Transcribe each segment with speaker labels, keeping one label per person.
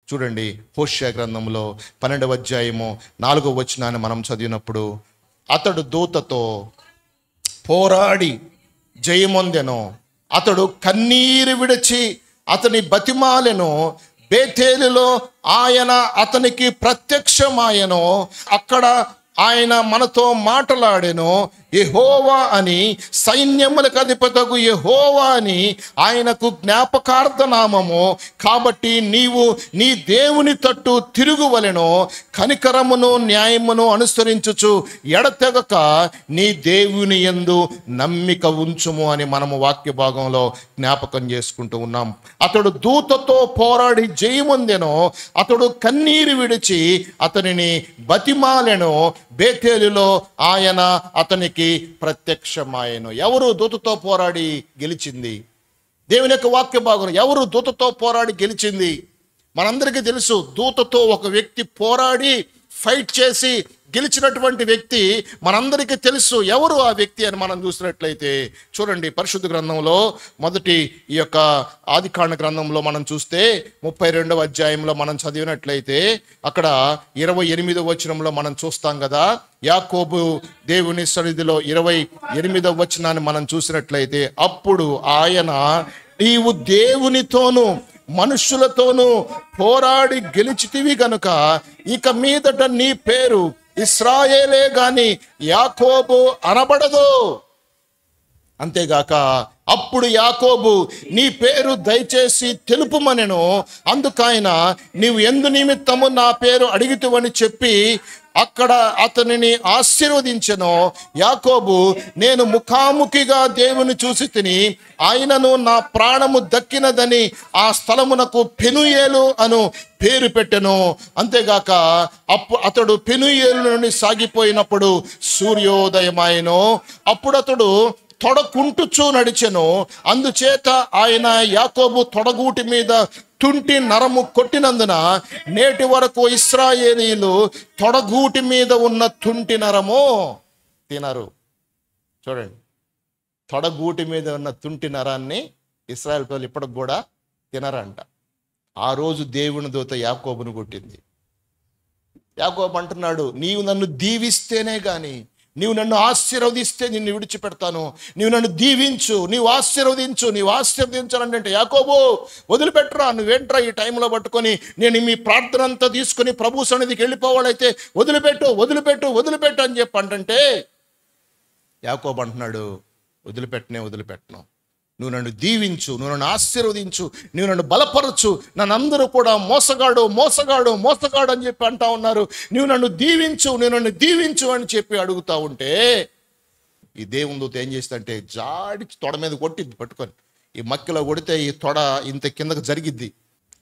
Speaker 1: చూడండి, హోషేయ గ్రంథంలో 12వ అధ్యాయము 4వ వచనాన్ని మనం చదివినప్పుడు, అతడు దూతతో పోరాడి జయమొందెను, అతడు కన్నీరు విడిచి అతని బతిమాలెను, బేతేలులో ఆయన అతనికి ప్రత్యక్షమాయెను, అక్కడ ఆయన మనతో మాట్లాడెను, యెహోవా అని, సైన్యములకు అధిపతగు యెహోవా అని ఆయనకు జ్ఞాపకార్థ నామము. కాబట్టి నీవు నీ దేవుని తట్టు తిరుగువలెను, కనికరమును న్యాయమును అనుసరించుచు ఎడతెగక నీ దేవుని యందు నమ్మిక ఉంచుము అని మనము వాక్య భాగంలో జ్ఞాపకం చేసుకుంటూ ఉన్నాం. అతడు దూతతో పోరాడి జయమొందెను, అతడు కన్నీరు విడిచి అతనిని బతిమాలెను, బేతేలులో ఆయన అతనికి ప్రత్యక్షమాయెను. ఎవరు దూతతో పోరాడి గెలిచింది? దేవుని యొక్క వాక్య భాగం. ఎవరు దూతతో పోరాడి గెలిచింది? మనందరికీ తెలుసు, దూతతో ఒక వ్యక్తి పోరాడి ఫైట్ చేసి గెలిచినటువంటి వ్యక్తి మనందరికీ తెలుసు. ఎవరు ఆ వ్యక్తి అని మనం చూసినట్లయితే చూడండి, పరిశుద్ధ గ్రంథంలో మొదటి ఈ యొక్క ఆదికాండ గ్రంథంలో మనం చూస్తే 32వ అధ్యాయంలో మనం చదివినట్లయితే అక్కడ 28వ వచనంలో మనం చూస్తాం కదా. యాకోబు దేవుని సన్నిధిలో 28వ వచనాన్ని మనం చూసినట్లయితే, అప్పుడు ఆయన, నీవు దేవునితోనూ మనుష్యులతోనూ పోరాడి గెలిచితివి గనుక ఇక మీదట నీ పేరు ఇశ్రాయేలే గాని యాకోబు అనబడదు. అంతేగాక అప్పుడు యాకోబు, నీ పేరు దయచేసి తెలుపుమనెను. అందుకైన నీవు ఎందు నిమిత్తము నా పేరు అడిగితువని చెప్పి అక్కడ అతనిని ఆశీర్వదించెను. యాకోబు, నేను ముఖాముఖిగా దేవుని చూసి తిని ఆయనను నా ప్రాణము దక్కినదని ఆ స్థలమునకు పెనుయేలు అను పేరు పెట్టెను. అంతేగాక అతడు పెనుయేలు నుండి సాగిపోయినప్పుడు సూర్యోదయమాయెను. అప్పుడు అతడు తొడకుంటుచూ నడిచెను. అందుచేత ఆయన యాకోబు తొడగూటి మీద తుంటి నరము కొట్టినందున నేటి వరకు ఇశ్రాయేలీయులు తొడగూటి మీద ఉన్న తుంటి నరము తినరు. చూడండి, తొడగూటి మీద ఉన్న తుంటి నరాన్ని ఇశ్రాయేల్ ప్రజలు ఇప్పటికి కూడా తినరంట. ఆ రోజు దేవుని దూత యాకోబును కొట్టింది. యాకోబు అంటున్నాడు, నీవు నన్ను దీవిస్తేనే గాని, నీవు నన్ను ఆశీర్వదిస్తే నిన్ను విడిచిపెడతాను. నీవు నన్ను దీవించు, నీవు ఆశీర్వదించు, నీవు ఆశీర్వదించాలంటే యాకోబు వదిలిపెట్టరా, నువ్వేంట్రా ఈ టైంలో పట్టుకొని నేను మీ ప్రార్థన అంతా తీసుకొని ప్రభు సన్నిధికి వెళ్ళిపోవాలైతే వదిలిపెట్టు వదిలిపెట్టు వదిలిపెట్టు అని చెప్పి అంటే యాకోబు అంటున్నాడు, వదిలిపెట్టను. నువ్వు నన్ను దీవించు, నువ్వు నన్ను ఆశీర్వదించు, నువ్వు నన్ను బలపరచు. నన్ను అందరూ కూడా మోసగాడు మోసగాడు మోసగాడు అని చెప్పి అంటా ఉన్నారు. నువ్వు నన్ను దీవించు, నువ్వు నన్ను దీవించు అని చెప్పి అడుగుతా ఉంటే ఈ దేవుని దూత ఏం చేస్తుందంటే జాడి తొడ మీద కొట్టిద్ది పట్టుకొని. ఈ మక్కిలో కొడితే ఈ తొడ ఇంత కిందకు జరిగిద్ది.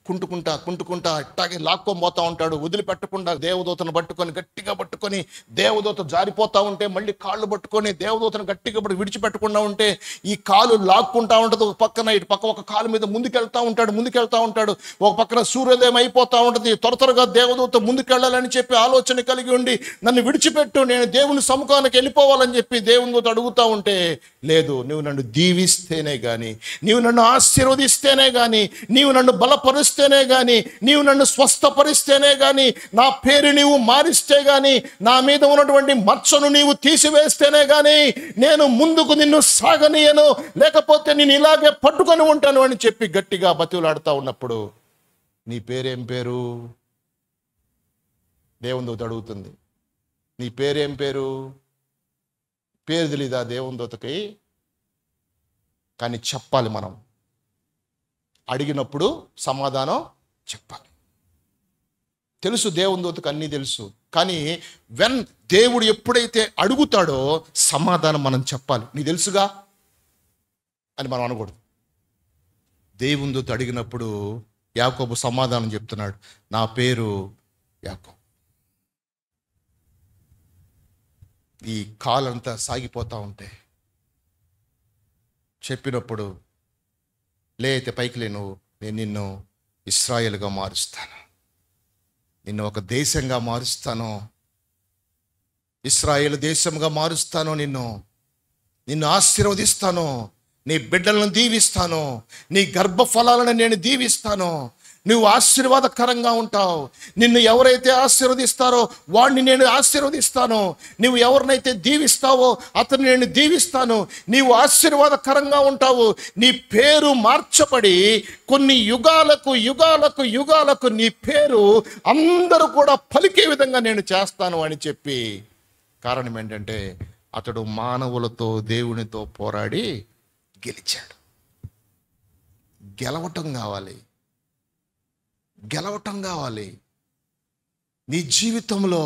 Speaker 1: కుంటుకుంటా ఇట్టాగే లాక్కొని పోతా ఉంటాడు. వదిలిపెట్టకుండా దేవదూతను పట్టుకొని గట్టిగా పట్టుకొని, దేవదూత జారిపోతా ఉంటే మళ్ళీ కాళ్ళు పట్టుకొని దేవదూతను గట్టిగా విడిచిపెట్టకుండా ఉంటే ఈ కాలు లాక్కుంటా ఉంటుంది. ఒక పక్కన ఇటు పక్క ఒక కాలు మీద ముందుకెళ్తా ఉంటాడు. ఒక పక్కన సూర్యోదయం అయిపోతా ఉంటుంది. త్వరగా దేవదూత ముందుకెళ్ళాలని చెప్పి ఆలోచన కలిగి ఉండి నన్ను విడిచిపెట్టు, నేను దేవుని సముఖానికి వెళ్ళిపోవాలని చెప్పి దేవుని దూత అడుగుతా ఉంటే, లేదు, నువ్వు నన్ను దీవిస్తేనే గాని, నీవు నన్ను ఆశీర్వదిస్తేనే గాని, నీవు నన్ను బలపరుస్తేనే గాని, నీవు నన్ను స్వస్థపరిస్తేనే గాని, నా పేరు నీవు మారిస్తే గాని, నా మీద ఉన్నటువంటి మచ్చను నీవు తీసివేస్తేనే గాని నేను ముందుకు నిన్ను సాగనీయను, లేకపోతే నేను ఇలాగే పట్టుకొని ఉంటాను అని చెప్పి గట్టిగా బతిలాడుతూ ఉన్నప్పుడు, నీ పేరేం పేరు? దేవుని దూత అడుగుతుంది, నీ పేరేం పేరు? పేరు తెలీదా దేవుని దూతకి? కానీ చెప్పాలి, మనం అడిగినప్పుడు సమాధానం చెప్పాలి. తెలుసు దేవుని దూతకు అన్నీ తెలుసు, కానీ దేవుడు ఎప్పుడైతే అడుగుతాడో సమాధానం మనం చెప్పాలి. నీ తెలుసుగా అని మనం అనకూడదు. దేవుని దూత అడిగినప్పుడు యాకోబు సమాధానం చెప్తున్నాడు, నా పేరు యాకోబు. ఈ కాలంతా సాగిపోతా ఉంటే చెప్పినప్పుడు, లేతే పైకి లేను, నేను నిన్ను ఇశ్రాయేలుగా మారుస్తాను, నిన్ను ఒక దేశంగా మారుస్తాను, ఇశ్రాయేలు దేశంగా మారుస్తాను, నిన్ను ఆశీర్వదిస్తాను, నీ బిడ్డలను దీవిస్తాను, నీ గర్భఫలాలను నేను దీవిస్తాను, నువ్వు ఆశీర్వాదకరంగా ఉంటావు. నిన్ను ఎవరైతే ఆశీర్వదిస్తారో వాడిని నేను ఆశీర్వదిస్తాను. నువ్వు ఎవరినైతే దీవిస్తావో అతను నేను దీవిస్తాను. నీవు ఆశీర్వాదకరంగా ఉంటావు. నీ పేరు మార్చబడి కొన్ని యుగాలకు యుగాలకు యుగాలకు నీ పేరు అందరూ కూడా పలికే విధంగా నేను చేస్తాను అని చెప్పి, కారణం ఏంటంటే అతడు మానవులతో దేవునితో పోరాడి గెలిచాడు. గెలవటం కావాలి. నీ జీవితంలో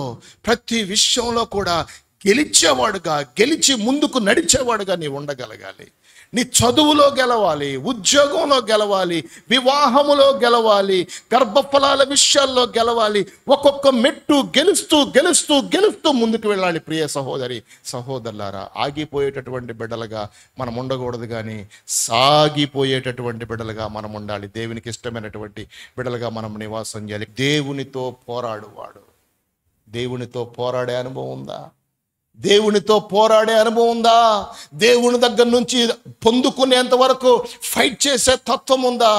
Speaker 1: ప్రతి విషయంలో కూడా గెలిచేవాడుగా, గెలిచి ముందుకు నడిచేవాడుగా నీవు ఉండగలగాలి. నీ చదువులో గెలవాలి, ఉద్యోగంలో గెలవాలి, వివాహములో గెలవాలి, గర్భఫలాల విషయాల్లో గెలవాలి. ఒక్కొక్క మెట్టు గెలుస్తూ గెలుస్తూ గెలుస్తూ ముందుకు వెళ్ళాలి. ప్రియ సహోదరి సహోదరులారా, ఆగిపోయేటటువంటి బిడ్డలుగా మనం ఉండకూడదు, కానీ సాగిపోయేటటువంటి బిడ్డలుగా మనం ఉండాలి. దేవునికి ఇష్టమైనటువంటి బిడ్డలుగా మనం నివాసం చేయాలి. దేవునితో పోరాడువాడు. దేవునితో పోరాడే అనుభవం ఉందా? దేవునితో పోరాడే అనుభవం ఉందా? దేవుని దగ్గర నుంచి పొందుకునేంత వరకు ఫైట్ చేసే తత్వం ఉందా?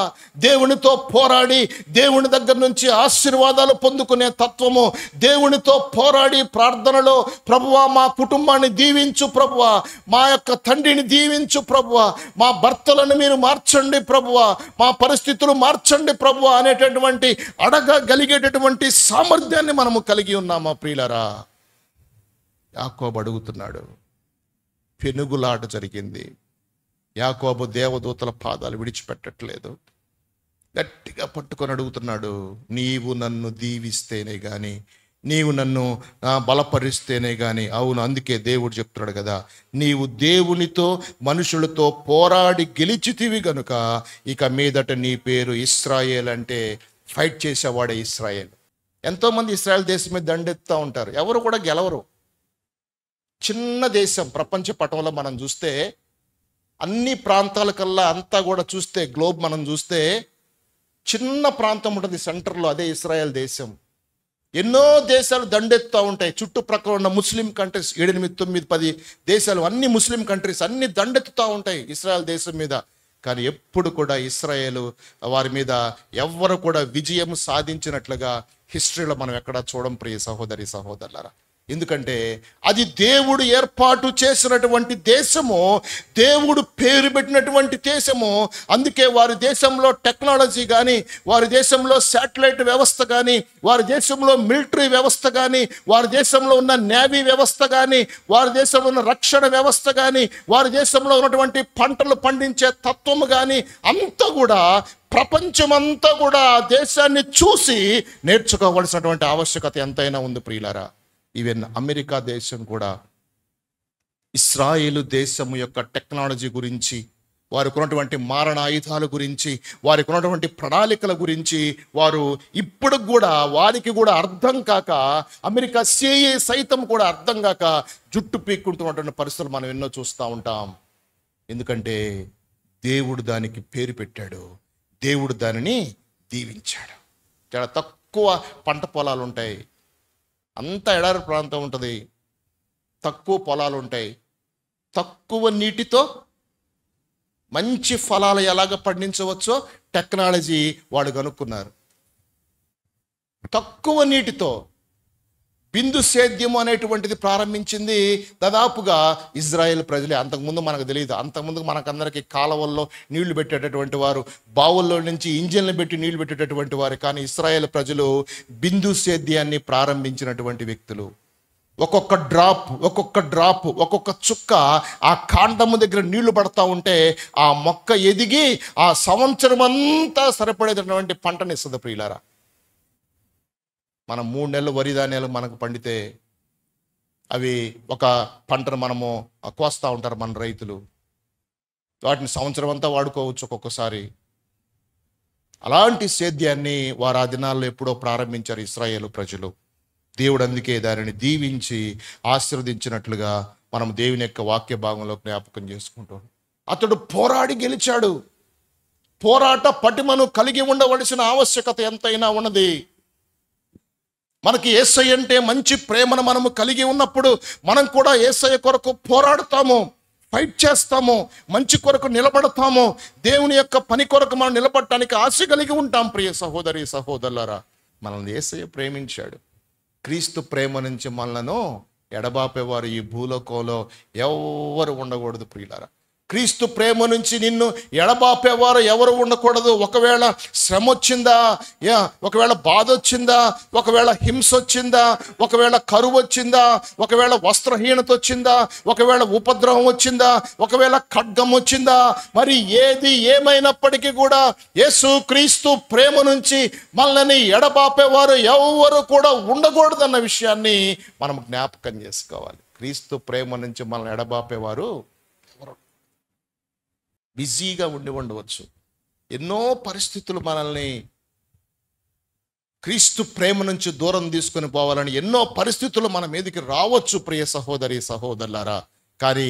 Speaker 1: దేవునితో పోరాడి దేవుని దగ్గర నుంచి ఆశీర్వాదాలు పొందుకునే తత్వము, దేవునితో పోరాడి ప్రార్థనలో ప్రభువా మా కుటుంబాన్ని దీవించు ప్రభువా, మా యొక్క తండ్రిని దీవించు ప్రభువా, మా భర్తలను మీరు మార్చండి ప్రభువా, మా పరిస్థితులు మార్చండి ప్రభువా అనేటటువంటి అడగగలిగేటటువంటి సామర్థ్యాన్ని మనము కలిగి ఉన్నామా ప్రియులారా? యాకోబు అడుగుతున్నాడు. పెనుగులాట జరిగింది. యాకోబు దేవదూతల పాదాలు విడిచిపెట్టట్లేదు. గట్టిగా పట్టుకొని అడుగుతున్నాడు, నీవు నన్ను దీవిస్తేనే కానీ, నీవు నన్ను బలపరిస్తేనే కానీ. అవును, అందుకే దేవుడు చెప్తున్నాడు కదా, నీవు దేవునితో మనుషులతో పోరాడి గెలిచితివి గనుక ఇక మీదట నీ పేరు ఇశ్రాయేల్, అంటే ఫైట్ చేసేవాడే ఇశ్రాయేల్. ఎంతోమంది ఇశ్రాయేల్ దేశం మీద దండెత్తుతూ ఉంటారు, ఎవరు కూడా గెలవరు. చిన్న దేశం, ప్రపంచ పటంలో మనం చూస్తే అన్ని ప్రాంతాల కల్లా అంతా కూడా చూస్తే, గ్లోబ్ మనం చూస్తే చిన్న ప్రాంతం ఉంటుంది సెంటర్లో, అదే ఇశ్రాయేల్ దేశం. ఎన్నో దేశాలు దండెత్తుతూ ఉంటాయి. చుట్టుప్రక్కల ఉన్న ముస్లిం కంట్రీస్ 7, 8, 9, 10 దేశాలు, అన్ని ముస్లిం కంట్రీస్ అన్ని దండెత్తుతూ ఉంటాయి ఇశ్రాయేల్ దేశం మీద. కానీ ఎప్పుడు కూడా ఇశ్రాయేలు వారి మీద ఎవ్వరు కూడా విజయం సాధించినట్లుగా హిస్టరీలో మనం ఎక్కడా చూడం ప్రియ సహోదరి సహోదరులారా. ఎందుకంటే అది దేవుడు ఏర్పాటు చేసినటువంటి దేశము, దేవుడు పేరు పెట్టినటువంటి దేశము. అందుకే వారి దేశంలో టెక్నాలజీ కానీ, వారి దేశంలో శాటిలైట్ వ్యవస్థ కానీ, వారి దేశంలో మిలిటరీ వ్యవస్థ కానీ, వారి దేశంలో ఉన్న నేవీ వ్యవస్థ కానీ, వారి దేశంలో ఉన్న రక్షణ వ్యవస్థ కానీ, వారి దేశంలో ఉన్నటువంటి పంటలు పండించే తత్వము కానీ అంతా కూడా ప్రపంచమంతా కూడా ఆ దేశాన్ని చూసి నేర్చుకోవలసినటువంటి ఆవశ్యకత ఎంతైనా ఉంది ప్రియులారా. ఈవెన్ అమెరికా దేశం కూడా ఇశ్రాయేలు దేశము యొక్క టెక్నాలజీ గురించి, వారికి ఉన్నటువంటి మారణ ఆయుధాల గురించి, వారికి ఉన్నటువంటి ప్రణాళికల గురించి వారు ఇప్పుడు కూడా వారికి కూడా అర్థం కాక, అమెరికా సిఐఏ సైతం కూడా అర్థం కాక జుట్టు పీక్కుంటున్నటువంటి పరిస్థితులు మనం ఎన్నో చూస్తూ ఉంటాం. ఎందుకంటే దేవుడు దానికి పేరు పెట్టాడు, దేవుడు దానిని దీవించాడు. చాలా తక్కువ పంట పొలాలు ఉంటాయి, అంత ఎడారి ప్రాంతం ఉంటుంది, తక్కువ పొలాలు ఉంటాయి. తక్కువ నీటితో మంచి ఫలాలు ఎలాగ పండించవచ్చో టెక్నాలజీ వాడు కనుక్కున్నారు. తక్కువ నీటితో బిందు సేద్యం అనేటువంటిది ప్రారంభించింది దాదాపుగా ఇజ్రాయెల్ ప్రజలే. అంతకుముందు మనకు తెలియదు. అంతకుముందు మనకందరికీ కాలువల్లో నీళ్లు పెట్టేటటువంటి వారు, బావుల్లో నుంచి ఇంజిన్లు పెట్టి నీళ్లు పెట్టేటటువంటి వారు. కానీ ఇజ్రాయెల్ ప్రజలు బిందు సేద్యాన్ని ప్రారంభించినటువంటి వ్యక్తులు. ఒక్కొక్క డ్రాప్ ఒక్కొక్క చుక్క ఆ కాండము దగ్గర నీళ్లు పడతా ఉంటే ఆ మొక్క ఎదిగి ఆ సంవత్సరం అంతా సరిపడేటటువంటి పంటని ఇస్తుంది ప్రియులారా. మనం 3 నెలలు వరి ధాన్యాలు మనకు పండితే అవి ఒక పంటను మనము కోస్తూ ఉంటారు మన రైతులు, వాటిని సంవత్సరం అంతా వాడుకోవచ్చు ఒక్కొక్కసారి. అలాంటి సేద్యాన్ని వారు ఆ దినాల్లో ఎప్పుడో ప్రారంభించారు ఇశ్రాయేలు ప్రజలు. దేవుడు అందుకే దానిని దీవించి ఆశీర్వదించినట్లుగా మనం దేవుని యొక్క వాక్య భాగంలో జ్ఞాపకం చేసుకుంటాం. అతడు పోరాడి గెలిచాడు. పోరాట పటిమను కలిగి ఉండవలసిన ఆవశ్యకత ఎంతైనా ఉన్నది. మనకి యేసయ్య అంటే మంచి ప్రేమను మనము కలిగి ఉన్నప్పుడు మనం కూడా యేసయ్య కొరకు పోరాడుతాము, ఫైట్ చేస్తాము, మంచి కొరకు నిలబడతాము, దేవుని యొక్క పని కొరకు మనం నిలబడటానికి ఆశ కలిగి ఉంటాం. ప్రియ సహోదరి సహోదరులారా, మనల్ని యేసయ్య ప్రేమించాడు. క్రీస్తు ప్రేమ నుంచి మనలను ఎడబాపేవారు ఈ భూలోకంలో ఎవరు ఉండకూడదు ప్రియులారా. క్రీస్తు ప్రేమ నుంచి నిన్ను ఎడబాపేవారు ఎవరు ఉండకూడదు. ఒకవేళ శ్రమ వచ్చిందా, ఒకవేళ బాధ వచ్చిందా, ఒకవేళ హింస వచ్చిందా, ఒకవేళ కరువు వచ్చిందా, ఒకవేళ వస్త్రహీనత వచ్చిందా, ఒకవేళ ఉపద్రవం వచ్చిందా, ఒకవేళ ఖడ్గం వచ్చిందా, మరి ఏది ఏమైనప్పటికీ కూడా యేసు క్రీస్తు ప్రేమ నుంచి మనల్ని ఎడబాపేవారు ఎవరు కూడా ఉండకూడదన్న విషయాన్ని మనం జ్ఞాపకం చేసుకోవాలి. క్రీస్తు ప్రేమ నుంచి మనల్ని ఎడబాపేవారు బిజీగా ఉండవచ్చు. ఎన్నో పరిస్థితులు మనల్ని క్రీస్తు ప్రేమ నుంచి దూరం తీసుకొని పోవాలని ఎన్నో పరిస్థితులు మన మీదకి రావచ్చు ప్రియ సహోదరి సహోదరులారా. కానీ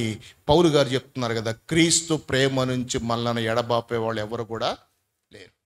Speaker 1: పౌలు గారు చెప్తున్నారు కదా, క్రీస్తు ప్రేమ నుంచి మనల్ని ఎడబాపే వాళ్ళు ఎవరు కూడా లేరు.